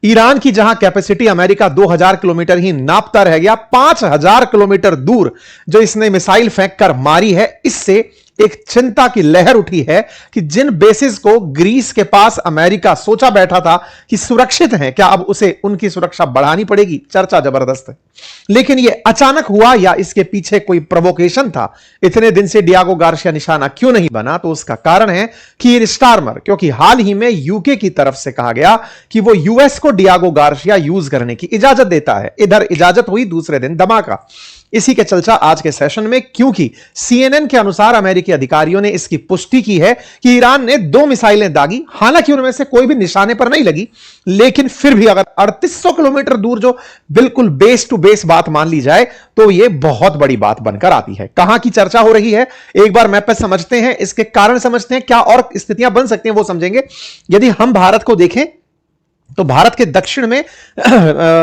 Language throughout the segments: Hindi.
ईरान की जहां कैपेसिटी अमेरिका 2000 किलोमीटर ही नापता रह गया, 5000 किलोमीटर दूर जो इसने मिसाइल फेंक कर मारी है, इससे एक चिंता की लहर उठी है कि जिन बेसिस को ग्रीस के पास अमेरिका सोचा बैठा था कि सुरक्षित हैं, क्या अब उसे उनकी सुरक्षा बढ़ानी पड़ेगी। चर्चा जबरदस्त है, लेकिन यह अचानक हुआ या इसके पीछे कोई प्रोवोकेशन था। इतने दिन से डियागो गार्सिया निशाना क्यों नहीं बना, तो उसका कारण है कीर स्टारमर, क्योंकि हाल ही में यूके की तरफ से कहा गया कि वो यूएस को डियागो गार्सिया यूज करने की इजाजत देता है। इधर इजाजत हुई, दूसरे दिन धमाका। इसी के चर्चा आज के सेशन में, क्योंकि सीएनएन के अनुसार अमेरिकी अधिकारियों ने इसकी पुष्टि की है कि ईरान ने 2 मिसाइलें दागी, हालांकि उनमें से कोई भी निशाने पर नहीं लगी, लेकिन फिर भी अगर 3800 किलोमीटर दूर जो बिल्कुल बेस टू बेस बात मान ली जाए तो यह बहुत बड़ी बात बनकर आती है। कहां की चर्चा हो रही है, एक बार मैप पर समझते हैं, इसके कारण समझते हैं, क्या और स्थितियां बन सकती हैं वो समझेंगे। यदि हम भारत को देखें तो भारत के दक्षिण में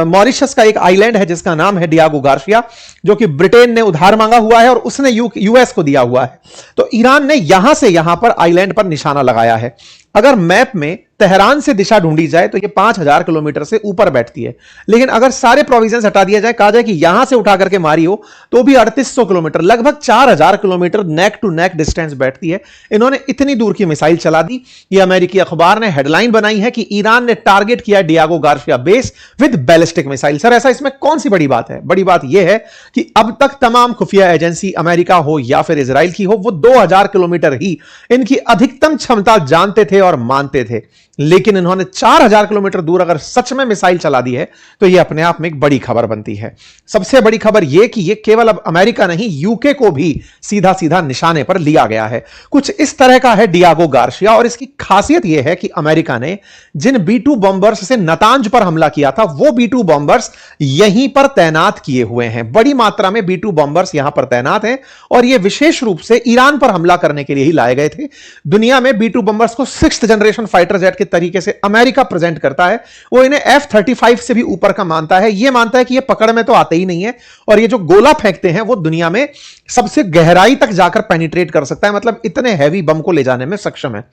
मॉरिशस का एक आइलैंड है जिसका नाम है डियागो गार्सिया, जो कि ब्रिटेन ने उधार मांगा हुआ है और उसने यूएस को दिया हुआ है। तो ईरान ने यहां से यहां पर आइलैंड पर निशाना लगाया है। अगर मैप में तेहरान से दिशा ढूंढी जाए तो यह 5000 किलोमीटर से ऊपर बैठती है, लेकिन अगर सारे प्रोविजंस हटा दिया जाए, कहा जाए कि यहां से उठा करके मारी हो तो भी 3800 किलोमीटर, लगभग 4000 kilometre neck to neck distance बैठती है। इन्होंने इतनी दूर की मिसाइल चला दी। यह अमेरिकी अखबार ने हेडलाइन बनाई है कि ईरान ने टारगेट किया Diego Garcia base with ballistic missile. Sir, ऐसा इसमें कौन सी बड़ी बात है? बड़ी बात यह है कि अब तक तमाम खुफिया एजेंसी, अमेरिका हो या फिर इजराइल की हो, वो 2000 किलोमीटर ही इनकी अधिकतम क्षमता जानते थे और मानते थे, लेकिन इन्होंने 4000 किलोमीटर दूर अगर सच में मिसाइल चला दी है तो यह अपने आप में एक बड़ी खबर बनती है। सबसे बड़ी खबर यह कि यह केवल अब अमेरिका नहीं, यूके को भी सीधा सीधा निशाने पर लिया गया है। कुछ इस तरह का है डियागो गार्सिया, और इसकी खासियत यह है कि अमेरिका ने जिन B-2 बॉम्बर्स से नतांज पर हमला किया था, वो B-2 बॉम्बर्स यहीं पर तैनात किए हुए हैं। बड़ी मात्रा में B-2 बॉम्बर्स यहां पर तैनात हैं और यह विशेष रूप से ईरान पर हमला करने के लिए ही लाए गए थे। दुनिया में B-2 बॉम्बर्स को 6th जनरेशन फाइटर जेट के तरीके से अमेरिका प्रेजेंट करता है। वो इन्हें F-35 से भी ऊपर का मानता है। यह मानता है कि यह पकड़ में तो आते ही नहीं है, और ये जो गोला फेंकते हैं वो दुनिया में सबसे गहराई तक जाकर पेनिट्रेट कर सकता है, मतलब इतने हैवी बम को ले जाने में सक्षम है।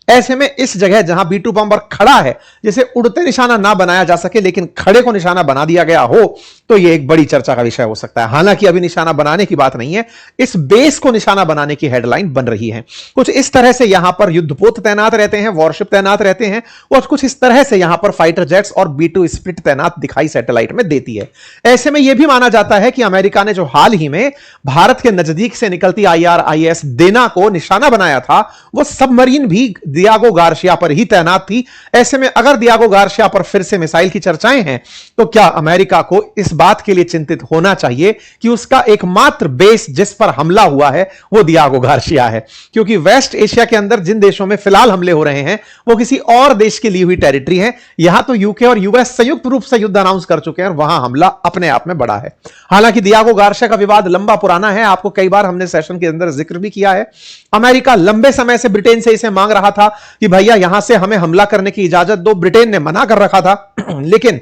ऐसे में इस जगह जहां B-2 बॉम्बर खड़ा है, जिसे उड़ते निशाना ना बनाया जा सके लेकिन खड़े को निशाना बना दिया गया हो, तो यह एक बड़ी चर्चा का विषय हो सकता है। हालांकि अभी निशाना बनाने की बात नहीं है, इस बेस को निशाना बनाने की हेडलाइन बन रही है। कुछ इस तरह से यहां पर युद्धपोत तैनात रहते हैं, वॉरशिप तैनात रहते हैं, और कुछ इस तरह से यहां पर फाइटर जेट्स और B-2 स्प्लिट तैनात दिखाई सैटेलाइट में देती है। ऐसे में यह भी माना जाता है कि अमेरिका ने जो हाल ही में भारत के नजदीक से निकलती IRIS देना को निशाना बनाया था, वो सबमरीन भी डियागो गार्सिया पर ही तैनात थी। ऐसे में अगर डियागो गार्सिया पर फिर से मिसाइल की चर्चाएं हैं, तो क्या अमेरिका को इस बात के लिए चिंतित होना चाहिए कि उसका एकमात्र बेस जिस पर हमला हुआ है वो डियागो गार्सिया है? क्योंकि वेस्ट एशिया के अंदर जिन देशों में फिलहाल हमले हो रहे हैं वो किसी और देश की ली हुई टेरिटरी है। यहां तो यूके और यूएस संयुक्त रूप से युद्ध अनाउंस कर चुके हैं और वहां हमला अपने आप में बड़ा है। हालांकि डियागो गार्सिया का विवाद लंबा पुराना है, आपको कई बार हमने सेशन के अंदर जिक्र भी किया है। अमेरिका लंबे समय से ब्रिटेन से इसे मांग रहा था कि भैया यहां से हमें हमला करने की इजाजत दो। ब्रिटेन ने मना कर रखा था, लेकिन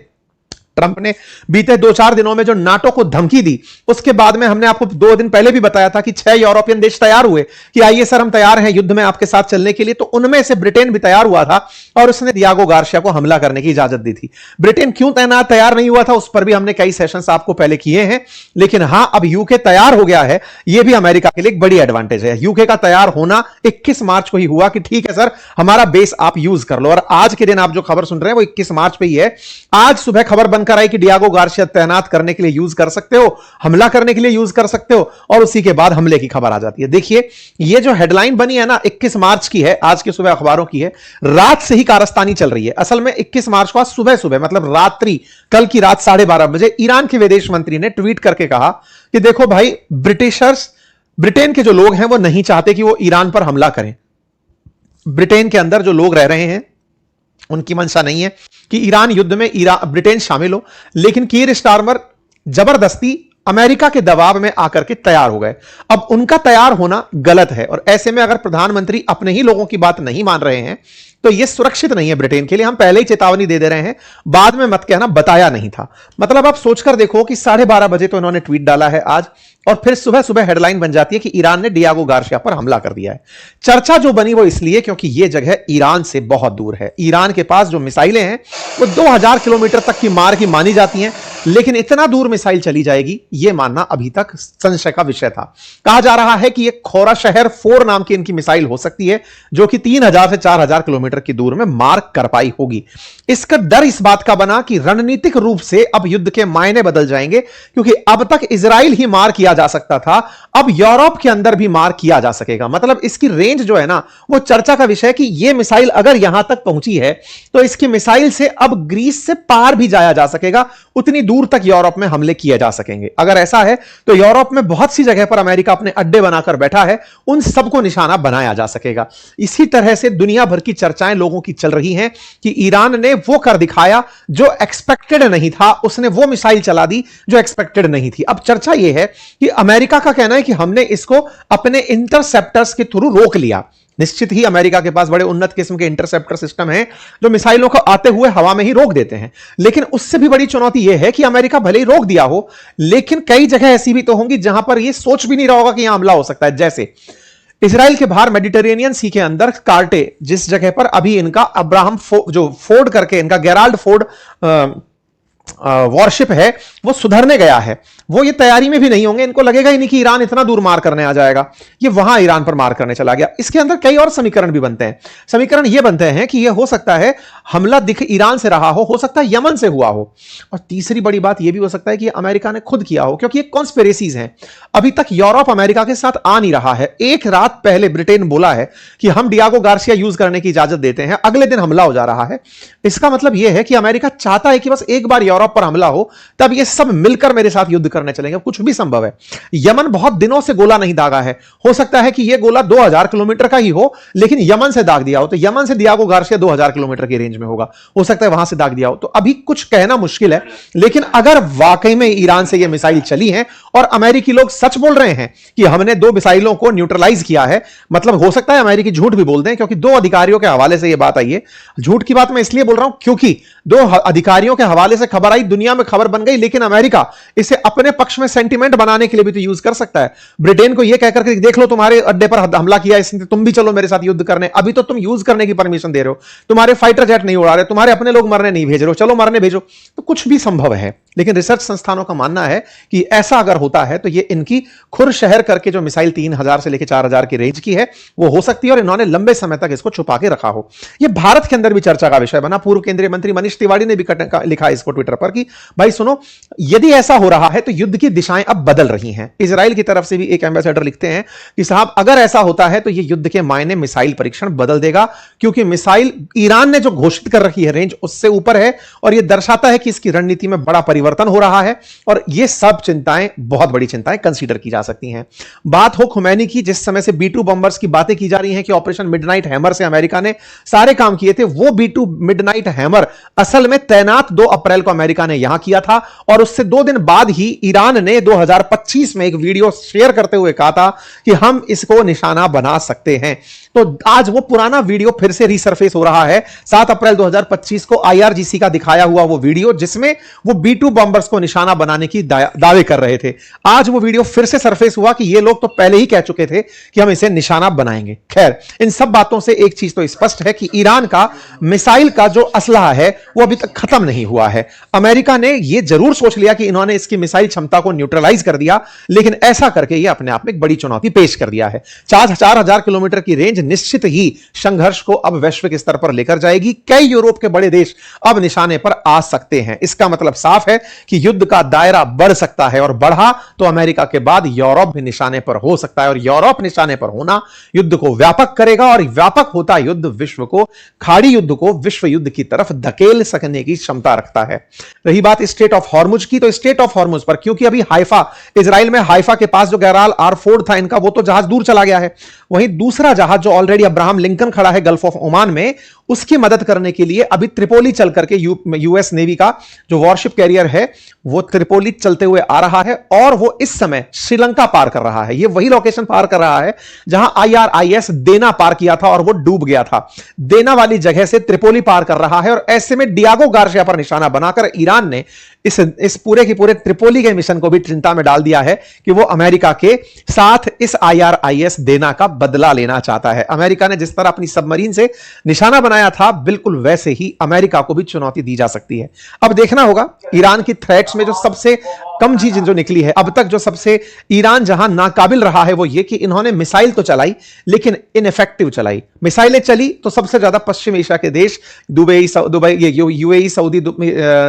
ट्रंप ने बीते 2-4 दिनों में जो नाटो को धमकी दी, उसके बाद में हमने आपको 2 दिन पहले भी बताया था कि 6 यूरोपियन देश तैयार हुए कि आइए सर हम तैयार हैं युद्ध में आपके साथ चलने के लिए। तो उनमें से ब्रिटेन भी तैयार हुआ था और उसने डियागो गार्सिया को हमला करने की इजाजत दी थी। ब्रिटेन क्यों तैयार नहीं हुआ था उस पर भी हमने कई सेशंस आपको पहले किए हैं, लेकिन हां अब यूके तैयार हो गया है। यह भी अमेरिका के लिए एक बड़ी एडवांटेज है। यूके का तैयार होना 21 मार्च को ही हुआ कि ठीक है सर हमारा बेस आप यूज कर लो, और आज के दिन आप जो खबर सुन रहे हैं वो 21 मार्च पे ही है। आज सुबह खबर बनकर आई कि डियागो गार्सिया तैनात करने के लिए यूज कर सकते हो, हमला करने के लिए यूज कर सकते हो, और उसी के बाद हमले की खबर आ जाती है। देखिए ये जो हेडलाइन बनी है ना 21 मार्च की है, आज के सुबह अखबारों की है, रात से ही कारस्तानी चल रही है। असल में 21 मार्च को आज सुबह मतलब रात्रि, कल की रात 12:30 बजे ईरान के विदेश मंत्री ने ट्वीट करके कहा कि देखो भाई ब्रिटेन के जो लोग हैं वो नहीं चाहते कि वो ईरान पर हमला करें। ब्रिटेन के अंदर जो लोग रह रहे हैं उनकी मंशा नहीं है कि ईरान युद्ध में ब्रिटेन शामिल हो, लेकिन कीर स्टारमर जबरदस्ती अमेरिका के दबाव में आकर के तैयार हो गए। अब उनका तैयार होना गलत है, और ऐसे में अगर प्रधानमंत्री अपने ही लोगों की बात नहीं मान रहे हैं तो यह सुरक्षित नहीं है ब्रिटेन के लिए। हम पहले ही चेतावनी दे रहे हैं, बाद में मत कहना बताया नहीं था। मतलब आप सोचकर देखो कि 12:30 बजे तो इन्होंने ट्वीट डाला है आज, और फिर सुबह सुबह हेडलाइन बन जाती है कि ईरान ने डियागो गार्सिया पर हमला कर दिया है। चर्चा जो बनी वो इसलिए क्योंकि यह जगह ईरान से बहुत दूर है। ईरान के पास जो मिसाइलें हैं वो 2000 किलोमीटर तक की मार की मानी जाती हैं, लेकिन इतना दूर मिसाइल चली जाएगी यह मानना अभी तक संशय का विषय था। कहा जा रहा है कि यह खोरा शहर 4 नाम की इनकी मिसाइल हो सकती है, जो कि 3000 से 4000 किलोमीटर की दूर में मार कर पाई होगी। इसका डर इस बात का बना कि रणनीतिक रूप से अब युद्ध के मायने बदल जाएंगे, क्योंकि अब तक इजराइल ही मार किया जा सकता था, अब यूरोप के अंदर भी मार किया जा सकेगा। मतलब इसकी रेंज जो है ना, वो चर्चा का विषय है कि यह मिसाइल अगर यहां तक पहुंची है तो इसकी मिसाइल से अब ग्रीस से पार भी जाया जा सकेगा, उतनी दूर तक यूरोप में हमले किए जा सकेंगे। अगर ऐसा है तो यूरोप में बहुत सी जगह पर अमेरिका अपने अड्डे बनाकर बैठा है, उन सबको निशाना बनाया जा सकेगा। इसी तरह से दुनिया भर की चर्चाएं लोगों की चल रही हैं कि ईरान ने वो कर दिखाया जो एक्सपेक्टेड नहीं था, उसने वो मिसाइल चला दी जो एक्सपेक्टेड नहीं थी। अब चर्चा यह है कि अमेरिका का कहना है कि हमने इसको अपने इंटरसेप्टर्स के थ्रू रोक लिया। निश्चित ही अमेरिका के पास बड़े उन्नत किस्म के इंटरसेप्टर सिस्टम हैं जो मिसाइलों को आते हुए हवा में ही रोक देते हैं, लेकिन उससे भी बड़ी चुनौती यह है कि अमेरिका भले ही रोक दिया हो, लेकिन कई जगह ऐसी भी तो होंगी जहां पर यह सोच भी नहीं रहा होगा कि यहां हमला हो सकता है। जैसे इजराइल के बाहर मेडिटेरेनियन सी के अंदर कार्टे, जिस जगह पर अभी इनका अब्राहम जो फोर्ड करके इनका गेराल्ड फोर्ड वॉरशिप है वो सुधरने गया है, वो ये तैयारी में भी नहीं होंगे। इनको लगेगा ही नहीं कि ईरान इतना दूर मार करने आ जाएगा, ये वहां ईरान पर मार करने चला गया। इसके अंदर कई और समीकरण भी बनते हैं। समीकरण ये बनते हैं कि ये हो सकता है हमला दिख ईरान से रहा हो सकता है यमन से हुआ हो, और तीसरी बड़ी बात यह भी हो सकता है कि अमेरिका ने खुद किया हो, क्योंकि ये कॉन्स्पिरेसीज हैं। अभी तक यूरोप अमेरिका के साथ आ नहीं रहा है। एक रात पहले ब्रिटेन बोला है कि हम डियागो गार्सिया यूज करने की इजाजत देते हैं, अगले दिन हमला हो जा रहा है। इसका मतलब यह है कि अमेरिका चाहता है कि बस एक बार यूरोप पर हमला हो, तब ये सब मिलकर मेरे साथ युद्ध करने चलेंगे। कुछ भी संभव है। यमन बहुत दिनों से गोला नहीं दागा है, हो सकता है कि यह गोला 2000 किलोमीटर का ही हो, लेकिन यमन से दाग दिया हो, तो यमन से डियागो गार्सिया 2000 किलोमीटर की रेंज में होगा, हो सकता है वहां से दाग दिया हो। तो अभी कुछ कहना मुश्किल है, लेकिन अगर वाकई में ईरान से यह मिसाइल चली है और अमेरिकी लोग सच बोल रहे हैं कि हमने 2 मिसाइलों को न्यूट्रलाइज किया है, मतलब हो सकता है अमेरिकी झूठ भी बोल दें, क्योंकि 2 अधिकारियों के हवाले से यह बात आई है। झूठ की बात मैं इसलिए बोल रहा हूं क्योंकि 2 अधिकारियों के हवाले से खबर आई, दुनिया में खबर बन गई, लेकिन अमेरिका इसे अपने पक्ष में सेंटीमेंट बनाने के लिए भी तो यूज कर सकता है। ब्रिटेन को यह कहकर के देख लो तुम्हारे अड्डे पर हमला किया इसने, तुम भी चलो मेरे साथ युद्ध करने। अभी तो तुम यूज करने की परमिशन दे रहे हो, तुम्हारे फाइटर जेट नहीं उड़ा रहे, तुम्हारे अपने लोग मरने नहीं भेज रहे हो, चलो मरने भेजो। तो कुछ भी संभव है, लेकिन रिसर्च संस्थानों का मानना है कि ऐसा अगर होता है तो यह इनकी खुर शहर करके जो मिसाइल 3000 से लेकर 4000 की रेंज की है वो हो सकती है, और इन्होंने लंबे समय तक इसको छुपा के रखा हो। यह भारत के अंदर भी चर्चा का विषय बना। पूर्व केंद्रीय मंत्री मनीष तिवारी ने भी लिखा इसको ट्विटर पर कि भाई सुनो, यदि ऐसा हो रहा है तो युद्ध की दिशाएं अब बदल रही हैं। इजराइल की तरफ से भी एक एम्बेसडर लिखते हैं कि साहब अगर ऐसा होता है तो यह युद्ध के मायने मिसाइल परीक्षण बदल देगा, क्योंकि मिसाइल ईरान ने जो घोषित कर रखी है रेंज उससे ऊपर है, और यह दर्शाता है कि इसकी रणनीति में बड़ा परिवर्तन हो रहा है, और यह सब चिंताएं, बहुत बड़ी चिंताएं कंसीडर की जा सकती हैं। बात हो खुमैनी की, जिस समय से B2 बॉम्बर्स की बातें की जा रही हैं कि ऑपरेशन मिडनाइट हैमर से अमेरिका ने सारे काम किए थे, वो B2 मिडनाइट हैमर असल में तैनात 2 अप्रैल को अमेरिका ने यहां किया था, और उससे 2 दिन बाद ही ईरान ने 2025 में एक वीडियो शेयर करते हुए कहा था कि हम इसको निशाना बना सकते हैं। तो आज वो पुराना वीडियो फिर से रिसरफेस हो रहा है। 7 अप्रैल 2025 को IRGC का दिखाया हुआ वो वीडियो, जिसमें वो B2 बॉम्बर्स को निशाना बनाने की दावे कर रहे थे। आज वो वीडियो फिर से सरफेस हुआ कि ये लोग तो पहले ही कह चुके थे कि हम इसे निशाना बनाएंगे। खैर, इन सब बातों से एक चीज तो स्पष्ट है कि ईरान का मिसाइल का जो असलहा है वो अभी तक खत्म नहीं हुआ है। अमेरिका ने यह जरूर सोच लिया कि इन्होंने इसकी मिसाइल क्षमता को न्यूट्रलाइज कर दिया, लेकिन ऐसा करके यह अपने आप में एक बड़ी चुनौती पेश कर दिया है। 4000 किलोमीटर की रेंज निश्चित ही संघर्ष को अब वैश्विक स्तर पर लेकर जाएगी। कई यूरोप के बड़े देश अब निशाने पर आ सकते हैं। इसका मतलब साफ है कि युद्ध का दायरा बढ़ सकता है, और बढ़ा तो अमेरिका के बाद यूरोप भी निशाने पर हो सकता है, और यूरोप निशाने पर होना युद्ध को व्यापक करेगा, और व्यापक होता युद्ध विश्व को, खाड़ी युद्ध को विश्व युद्ध की तरफ धकेल सकने की क्षमता रखता है। रही बात स्ट्रेट ऑफ हॉर्मुज की, तो स्ट्रेट ऑफ हॉर्मुज पर क्योंकि अभी हाइफा, इजराइल में हाइफा के पास जो गैराल आर फोर्ड था इनका, वो तो जहाज दूर चला गया है, वहीं दूसरा जहाज जो ऑलरेडी अब्राहम लिंकन खड़ा है गल्फ ऑफ ओमान में, उसकी मदद करने के लिए अभी त्रिपोली चल करके यूएस नेवी का जो वॉरशिप कैरियर है वो त्रिपोली चलते हुए आ रहा है और वो इस समय श्रीलंका पार कर रहा है। ये वही लोकेशन पार कर रहा है जहां IRIS देना पार किया था और वो डूब गया था। देना वाली जगह से त्रिपोली पार कर रहा है और ऐसे में डियागो गार्सिया पर निशाना बनाकर ईरान ने इस पूरे के पूरे त्रिपोली के मिशन को भी चिंता में डाल दिया है कि वो अमेरिका के साथ इस IRIS देना का बदला लेना चाहता है। अमेरिका ने जिस तरह अपनी सबमरीन से निशाना बनाया था, बिल्कुल वैसे ही अमेरिका को भी चुनौती दी जा सकती है। अब देखना होगा ईरान की थ्रेट्स में जो सबसे कम चीज जो निकली है अब तक, जो सबसे ईरान जहां नाकाबिल रहा है वो ये कि इन्होंने मिसाइल तो चलाई लेकिन इनइफेक्टिव चलाई। मिसाइलें चली तो सबसे ज्यादा पश्चिम एशिया के देश दुबई, UAE,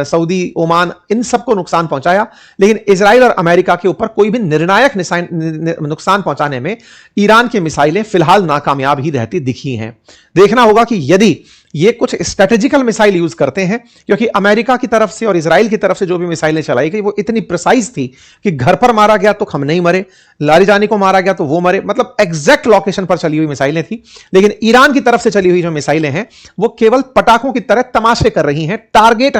सऊदी, ओमान, इन सबको नुकसान पहुंचाया, लेकिन इजराइल और अमेरिका के ऊपर कोई भी निर्णायक नुकसान पहुंचाने में ईरान की मिसाइलें फिलहाल नाकामयाब ही रहती दिखी हैं। देखना होगा कि यदि ये कुछ स्ट्रेटेजिकल मिसाइल यूज करते हैं, क्योंकि अमेरिका की तरफ से और इजराइल की तरफ से जो भी मिसाइलें चलाई गई वो इतनी प्रिसाइज थी कि घर पर मारा गया तो हम नहीं मरे, लारिजानी को मारा गया तो वो मरे, मतलब एग्जैक्ट लोकेशन पर चली हुई मिसाइलें थी। लेकिन ईरान की तरफ से चली हुई जो मिसाइलें हैं वो केवल पटाखों की तरह तमाशे कर रही हैं, टारगेट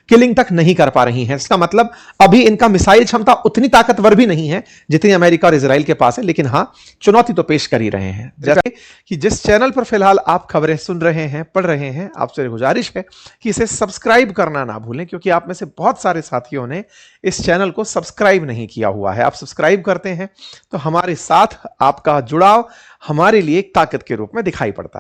किलिंग तक नहीं कर पा रही हैं। इसका मतलब अभी इनका मिसाइल क्षमता उतनी ताकतवर भी नहीं है जितनी अमेरिका और इजराइल के पास है, लेकिन हां चुनौती तो पेश कर ही रहे हैं। जैसे कि जिस चैनल पर फिलहाल आप खबरें सुन रहे हैं, पढ़ रहे हैं, आपसे गुजारिश है कि इसे सब्सक्राइब करना ना भूलें, क्योंकि आप में से बहुत सारे साथियों ने इस चैनल को सब्सक्राइब नहीं किया हुआ है। आप सब्सक्राइब करते हैं तो हमारे साथ आपका जुड़ाव हमारे लिए एक ताकत के रूप में दिखाई पड़ता है।